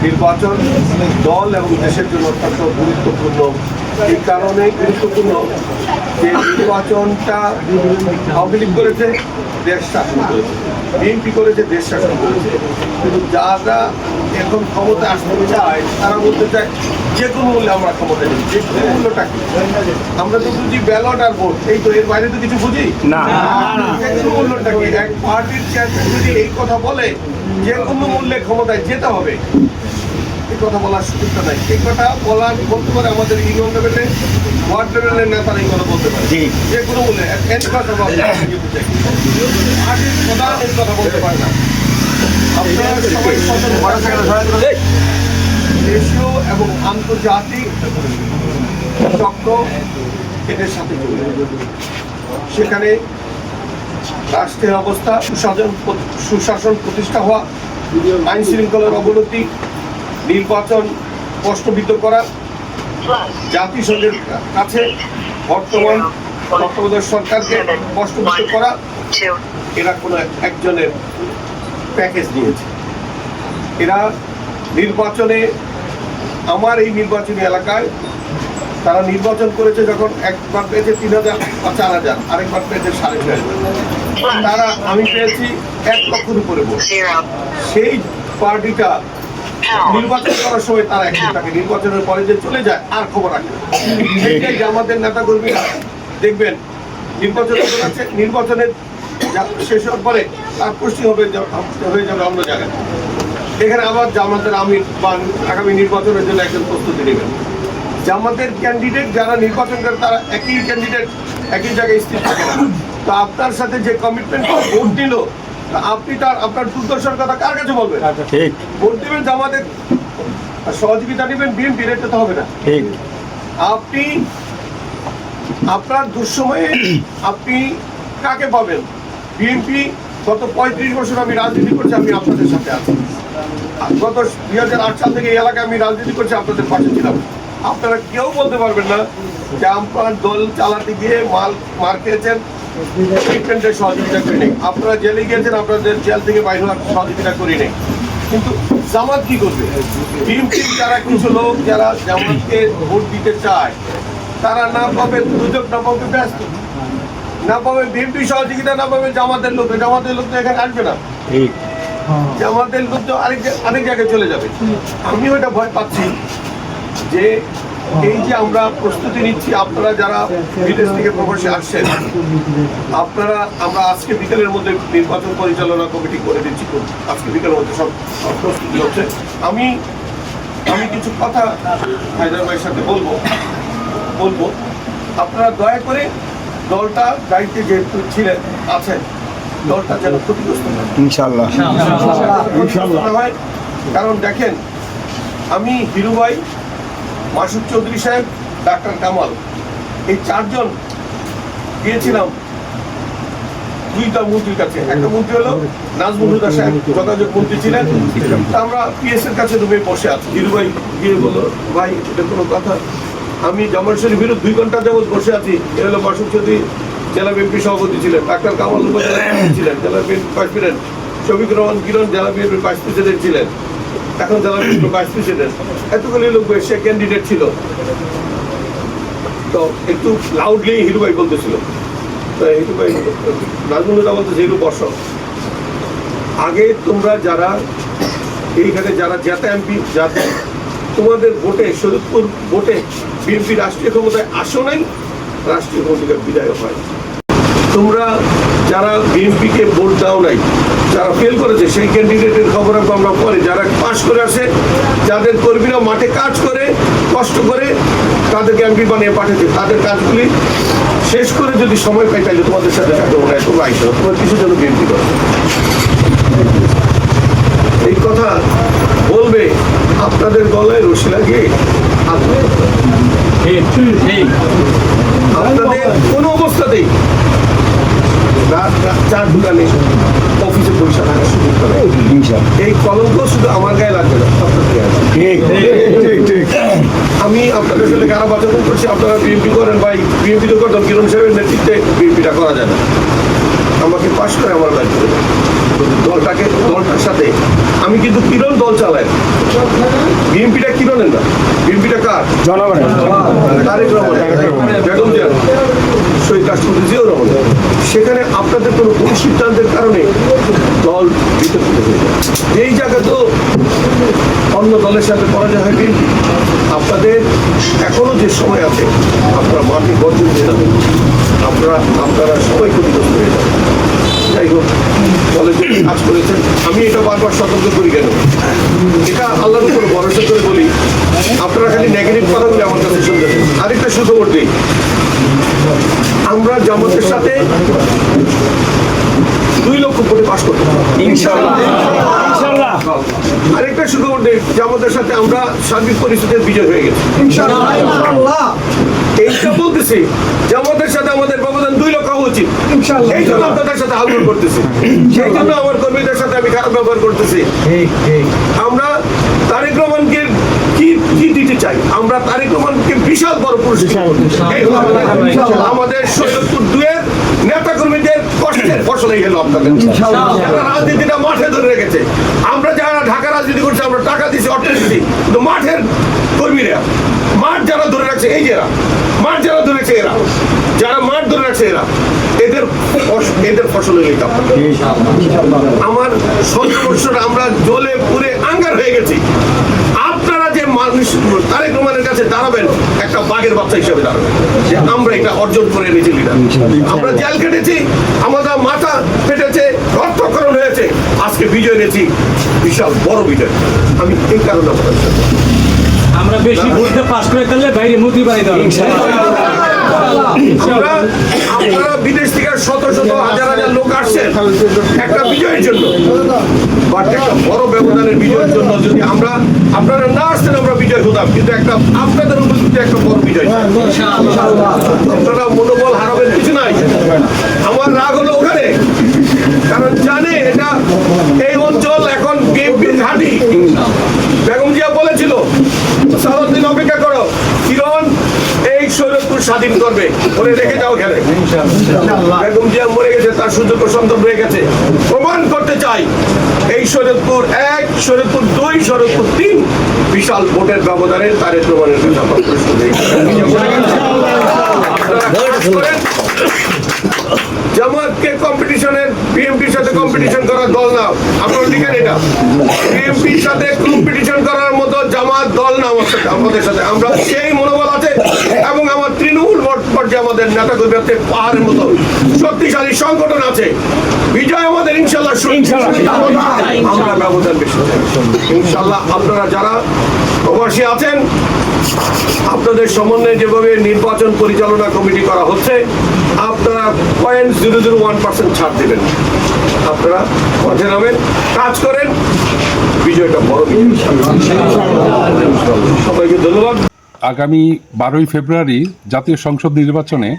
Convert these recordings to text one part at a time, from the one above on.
নির্বাচন দল এবং দেশের জন্য অত্যন্ত গুরুত্বপূর্ণ। এই কারণে গুরুত্বপূর্ণ যে নির্বাচনটা আওয়ামী লীগ করেছে, দেশ শাসন করেছে, বিএনপি করেছে, দেশ শাসন করেছে। কিন্তু যারা এখন ক্ষমতা আসতে চায় তারা বলতে চায় যে কোনো মূল্যে আমরা ক্ষমতা নিই। যে কোনো মূল্যটা কি? আমরা তো বুঝি ব্যালট আর ভোট, এই তো, এর বাইরে তো কিছু বুঝি না। যে কোনো মূল্যটা কি? এক পার্টির চেয়ারম্যান যদি এই কথা বলে যে কোনো মূল্যে ক্ষমতায় যেতে হবে, এই কথা বলার সুযোগটা নাই। এই কথা বলতে পারে আমাদের ইউনিয়ন লেভেলে, ওয়ার্ড লেভেলের নেতারা এই কথা বলতে পারে যে কোনো মূল্যে। পার্টির প্রধান এই কথা বলতে পারে না। আপনারা সবাই দেশীয় এবং আন্তর্জাতিক চক্র এদের সাথে জড়িত। সেখানে রাষ্ট্রের অবস্থা, সুশাসন প্রতিষ্ঠা হওয়া, আইন শৃঙ্খলার অবনতি, নির্বাচন প্রশ্নবিদ্ধ করা, জাতিসংঘের কাছে বর্তমান তত্ত্বাবধায়ক সরকারকে প্রশ্নবিদ্ধ করা, এরা কোনো একজনের প্যাকেজ নিয়েছে। এরা নির্বাচনে, আমার এই নির্বাচনী এলাকায় তারা নির্বাচন করেছে যখন একবার পেয়েছে ৩,০০০ বা ৪,০০০, আরেকবার পেয়েছে ৪,৫০০। তারা, আমি পেয়েছি ১ লক্ষের উপরে ভোট। সেই পার্টিটা নির্বাচন করার সময় তারা একদিন থাকে, নির্বাচনের পরে যে চলে যায় আর খবর রাখে। সেইটাই আমাদের নেতা কর্মীরা দেখবেন নির্বাচনের শেষ হওয়ার পরে তার পুষ্টি হয়ে যাবে অন্য জায়গায়। এখানে আবার জামাতের আমির বা আগামী নির্বাচনের জন্য একজন প্রস্তুতি নেবেন। জামাতের ক্যান্ডিডেট যারা নির্বাচন করে তারা একই ক্যান্ডিডেট একই জায়গায় স্থির থাকে না। তো আপনার সাথে যে কমিটমেন্ট ভোট দিল, আপনি তার আপনার দুর্দশার কথা কার কাছে বলবেন? ভোট দিবেন জামাতের, সহযোগিতা নেবেন বিএনপির, এটা তো হবে না। আপনি আপনার দুঃসময়ে আপনি কাকে পাবেন? বিএনপি গত ৩৫ বছর আমি রাজনীতি করছি, আমি আপনাদের সাথে আছি। গত ২০০৮ সাল থেকে এই এলাকায় আমি রাজনীতি করছি, আপনাদের পাশে ছিলাম। আপনারা কেউ বলতে পারবেন না যে আপনার দল চালাতে গিয়ে মার খেয়েছেন, ট্রিটমেন্টের সহযোগিতা করি নেই। আপনারা জেলে গিয়েছেন, আপনাদের জেল থেকে বাইরে হওয়ার সহযোগিতা করি নেই। কিন্তু জামাত কি করবে? বিএনপির যারা কিছু লোক যারা জামাতকে ভোট দিতে চায়, তারা না পাবে দুদক, না পাবে ব্যস্ত, না পাবে বিএনপি সহযোগিতা, না পাবে জামাতের লোক। জামাতের লোক তো এখানে আসবে না, জামাতের লোক তো আরেক জায়গায় চলে যাবে। আমি ওইটা ভয় পাচ্ছি যে এই যে আমরা প্রস্তুতি নিচ্ছি, আপনারা যারা বিদেশ থেকে প্রবাসে আসছেন, আপনারা, আমরা আজকে বিকেলের মধ্যে নির্বাচন পরিচালনা কমিটি করে দিচ্ছি, আজকে বিকেলের মধ্যে সব প্রস্তুতি হচ্ছে। আমি কিছু কথা হায়দার ভাইয়ের সাথে বলবো। আপনারা দয়া করে দলটা দায়িত্বে যেহেতু ছিলেন আছেন, দলটা যেন ক্ষতিগ্রস্ত হয় ইনশাআল্লাহ। কারণ দেখেন, আমি হিরু ভাই, মাসুদ চৌধুরী সাহেব, ডাক্তার কামাল, এই 4 জন গিয়েছিলাম 2টা মন্ত্রীর কাছে। একটা মন্ত্রী হলো নাজমুল হুদা সাহেব, যোগাযোগ মন্ত্রী ছিলেন। আমরা পিএস এর কাছে রুমে বসে আছি। হিরু ভাই গিয়ে বললো, ভাই এটা কোনো কথা? আমি জামাল শরীফের 2 ঘন্টা যাবৎ বসে আছি। এ হলো মাসুদ চৌধুরী, জেলা বিএনপি সভাপতি ছিলেন, ডাক্তার কামাল উপজেলা ছিলেন, জেলা বিএনপি ভাইস প্রেসিডেন্ট, শফিকুর রহমান কিরণ জেলা বিএনপির ভাইস প্রেসিডেন্ট ছিলেন, এখন জেলা বিএনপির ভাইস প্রেসিডেন্ট। এতগুলি লোক সে ক্যান্ডিডেট ছিল। তো একটু লাউডলি হিরু ভাই বলতেছিল, তো হিরু ভাই নাজমুল হুদা বলতেছে, হিরু বর্ষ, আগে তোমরা যারা এইখানে যারা জেতা এমপি, যাতে তোমাদের ভোটে, শরীয়তপুর ভোটে বিএনপি রাষ্ট্রীয় ক্ষমতায় আসো নাই, রাষ্ট্রীয় ক্ষমতা বিদায় হয়। তোমরা যারা বিএনপিকে ভোট দাও নাই, যারা ফেল করেছে, সেই ক্যান্ডিডেটের খবর আমরা পরে, যারা পাস করে আসে, যাদের কর্মীরা মাঠে কাজ করে কষ্ট করে তাদেরকে এমপি বানিয়ে পাঠাচ্ছে, তাদের কাজগুলি শেষ করে যদি সময় পাই তাহলে তোমাদের সাথে থাকতে মনে হয় তোমরা আইসো, তোমার কিছু জন্য বিএনপি করো। এই কথা বলবে আপনাদের গলায় রশি লাগিয়ে। আপনাদের কোনো অবস্থাতেই চার দোকানে অফিসে পয়সা থাকার সুযোগ করে। এই কলঙ্ক শুধু আমার গায়ে লাগবে না, আপনাদের আমি আপনাদের সাথে কারা বাচন করছি, আপনারা বিএনপি করেন ভাই, বিএনপি তো করতাম, কিরণ সাহেবের নেতৃত্বে বিএনপিটা করা যায় না। আমাকে পাশ করে আমার দায়িত্ব। আমি কিন্তু কিরণ দল চালাই, বিএনপিটা কিরণের না, বিএনপিটা কার? জনগণের। তারেক রহমান, বেগম জিয়া, শহীদ রাষ্ট্রপতি জিয়াউর রহমান। সেখানে আপনাদের কোনো ভুল সিদ্ধান্তের কারণে দল বিতর্কিত হয়ে যায়। এই জায়গা তো অন্য দলের সাথে পরাজয় হয় বিএনপি। আপনাদের এখনো যে সময় আছে, আপনারা মাটি বর্জন দিয়ে যাবেন, আপনারা সবাই ক্ষতিগ্রস্ত হয়ে যাবেন। যাই হোক, দলে যে কাজ করেছেন, আমি এটা বারবার সতর্ক করি কেন, এটা আল্লাহর উপর ভরসা করে বলি, আপনারা খালি নেগেটিভ কথাগুলি আমার কাছে শুনতে। আরেকটা সুখবর দিই, আমরা জামাতের সাথে 2 লক্ষ কোটি পাস করতে পারবো ইনশাআল্লাহ। আরেকটা সুখবর দিই, জামাতের সাথে আমরা সার্বিক পরিস্থিতির বিজয় হয়ে গেছি ইনশাআল্লাহ। এইটা বলতেছি, জামাতের সাথে আমাদের ব্যবধান 2 লক্ষ হওয়া উচিত। এই জন্য আপনাদের সাথে আলোচনা করতেছি, সেই জন্য আমার কর্মীদের সাথে আমি খারাপ ব্যবহার করতেছি। আমরা তারেক রহমানকে কি দিতে চাই, আমরা তারেক রহমানকে বিশাল বড় পুরস্কার, আমাদের শরীয়তপুর 2-এর নেতা কর্মীদের কষ্টের ফসল এই হলো আপনাদের। যারা রাজনীতিটা মাঠে ধরে রেখেছে, আমরা যারা ঢাকা রাজনীতি করছি, আমরা টাকা দিচ্ছি, অর্থ দিচ্ছি, কিন্তু মাঠের কর্মীরা, মাঠ যারা ধরে রাখছে, এই যারা মাঠ যারা ধরে রাখছে, এরা যারা মাঠ ধরে রাখছে, এদের ফসল হয়ে গেছে। আমার 17 বছর আমরা জ্বলে পুড়ে আঙ্গার হয়ে গেছি। আপনারা যে মানুষ তারেক রহমানের কাছে দাঁড়াবেন, একটা বাঘের বাচ্চা হিসেবে দাঁড়াবেন, যে আমরা এটা অর্জন করে এনেছি লিডার। আমরা জেল কেটেছি, আমাদের মাথা ফেটেছে, রক্তক্ষরণ হয়েছে, আজকে বিজয় এনেছি, বিশাল বড় বিজয়। আমি এই কারণে আমরা বেশি ভোটে পাস করে ফেললে বাইরে মুক্তি পাই দেব। আপনারা বিদেশ থেকে শত শত হাজার হাজার লোক আসছেন একটা বিজয়ের জন্য, বাট একটা বড় ব্যবধানের বিজয়ের জন্য। যদি আপনারা না আসতেন, আমরা বিজয় হতাম, কিন্তু একটা আপনাদের উপস্থিতি একটা বড় বিজয়। আপনারা মনোবল হারাবেন কিছু নাই। আমার রাগ হলো ওখানে, কারণ জানে এটা এই অঞ্চল এখন বিএনপির ঘাঁটি। বেগম জিয়া বলেছিল, সারাদিন অপেক্ষা করো, কিরণ এই শরীয়তপুর স্বাধীন করবে, ওরে রেখে যাও খেলে। বেগম জিয়া মরে গেছে, তার সুযোগ্য সন্তান রয়ে গেছে। প্রমাণ করতে চাই, এই শরীয়তপুর 1, শরীয়তপুর 2, শরীয়তপুর 3 বিশাল ভোটের ব্যবধানে তারেক রহমানের কাছে আমরা প্রশ্ন দিই। জামাতকে কম্পিটিশনের বিএনপির সাথে কম্পিটিশন করার দল না, আপনারা লিখেন এটা। বিএনপির সাথে কম্পিটিশন করার মতো জামাত দল না আমাদের সাথে। আমরা সেই মনোবল আছে, এবং আমার তৃণমূল পর্যায়ে আমাদের নেতা কর্মী আছে, পাহাড়ের মতো শক্তিশালী সংগঠন আছে। বিজয় আমাদের ইনশাল্লাহ। আমরা ব্যবধান বেশি ইনশাল্লাহ। আপনারা যারা প্রবাসী আছেন, আপনাদের সমন্বয়ে যেভাবে নির্বাচন পরিচালনা কমিটি করা হচ্ছে, আপনারা 0.001% ছাড় দেবেন। আপনারা পথে নামেন, কাজ করেন, বিজয়টা বড় বিজয়। সবাইকে ধন্যবাদ। আগামী 12ই ফেব্রুয়ারি জাতীয় সংসদ নির্বাচনে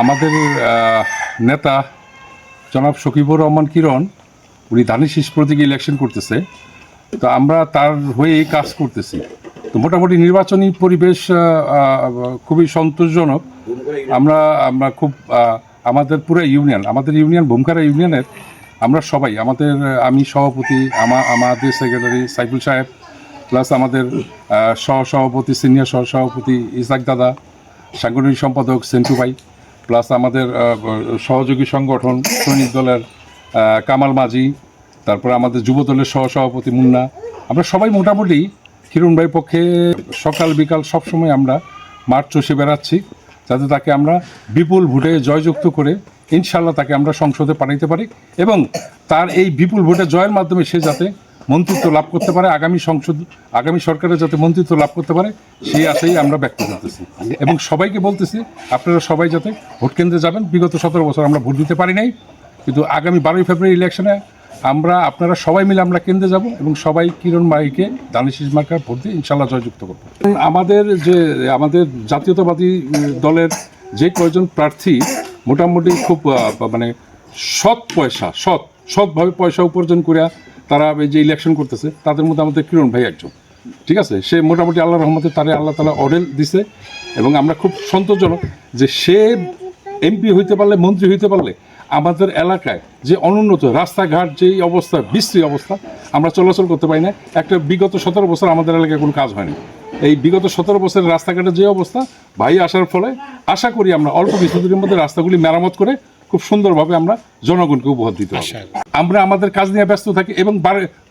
আমাদের নেতা জনাব শকীবুর রহমান কিরণ, উনি ধানের প্রতীকে ইলেকশন করতেছে। তো আমরা তার হয়ে কাজ করতেছি। তো মোটামুটি নির্বাচনী পরিবেশ খুবই সন্তোষজনক। আমরা খুব আমাদের পুরো ইউনিয়ন, আমাদের ইউনিয়ন ভূমখারা ইউনিয়নের আমরা সবাই, আমি সভাপতি, আমাদের সেক্রেটারি সাইফুল সাহেব, প্লাস আমাদের সহসভাপতি, সিনিয়র সহসভাপতি ইসাক দাদা, সাংগঠনিক সম্পাদক সেন্টু ভাই, প্লাস আমাদের সহযোগী সংগঠন সৈনিক দলের কামাল মাঝি, তারপরে আমাদের যুব দলের সহসভাপতি মুন্না, আমরা সবাই মোটামুটি কিরণ ভাইয়ের পক্ষে সকাল বিকাল সবসময় আমরা মাঠ চষে বেড়াচ্ছি, যাতে তাকে আমরা বিপুল ভোটে জয়যুক্ত করে ইনশাল্লাহ তাকে আমরা সংসদে পাঠাইতে পারি, এবং তার এই বিপুল ভোটে জয়ের মাধ্যমে সে যাতে মন্ত্রিত্ব লাভ করতে পারে, আগামী সরকারে যাতে মন্ত্রিত্ব লাভ করতে পারে, সেই আশাই আমরা ব্যক্ত করতেছি। এবং সবাইকে বলতেছি, আপনারা সবাই যাতে ভোট কেন্দ্রে যাবেন। বিগত 17 বছর আমরা ভোট দিতে পারি নাই, কিন্তু আগামী 12ই ফেব্রুয়ারি ইলেকশনে আপনারা সবাই মিলে আমরা কেন্দ্রে যাব, এবং সবাই কিরণ মাইকে ধানের শীষ মার্কার ভোট দিয়ে ইনশাল্লাহ জয়যুক্ত করব। আমাদের জাতীয়তাবাদী দলের যে কয়েকজন প্রার্থী মোটামুটি খুব সৎভাবে পয়সা উপার্জন করে তারা যে ইলেকশন করতেছে, তাদের মধ্যে আমাদের কিরণ ভাই একজন। ঠিক আছে, সে মোটামুটি আল্লাহর রহমতে তারে আল্লাহ তাআলা অর্ডার দিছে, এবং আমরা খুব সন্তোষজনক যে সে এমপি হইতে পারলে, মন্ত্রী হইতে পারলে আমাদের এলাকায় যে অনুন্নত রাস্তাঘাট যেই অবস্থা, বিশ্রী অবস্থা, আমরা চলাচল করতে পারি না। একটা বিগত 17 বছর আমাদের এলাকায় কোনো কাজ হয়নি। এই বিগত 17 বছরের রাস্তাঘাটের যে অবস্থা, ভাই আসার ফলে আশা করি আমরা অল্প কিছুদিনের মধ্যে রাস্তাগুলি মেরামত করে খুব সুন্দরভাবে আমরা জনগণকে উপহার দিতে পারব। আমরা আমাদের কাজ নিয়ে ব্যস্ত থাকি এবং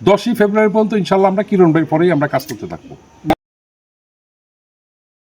10ই ফেব্রুয়ারি পর্যন্ত ইনশাল্লাহ আমরা কিরণ ভাইয়ের পরেই আমরা কাজ করতে থাকবো।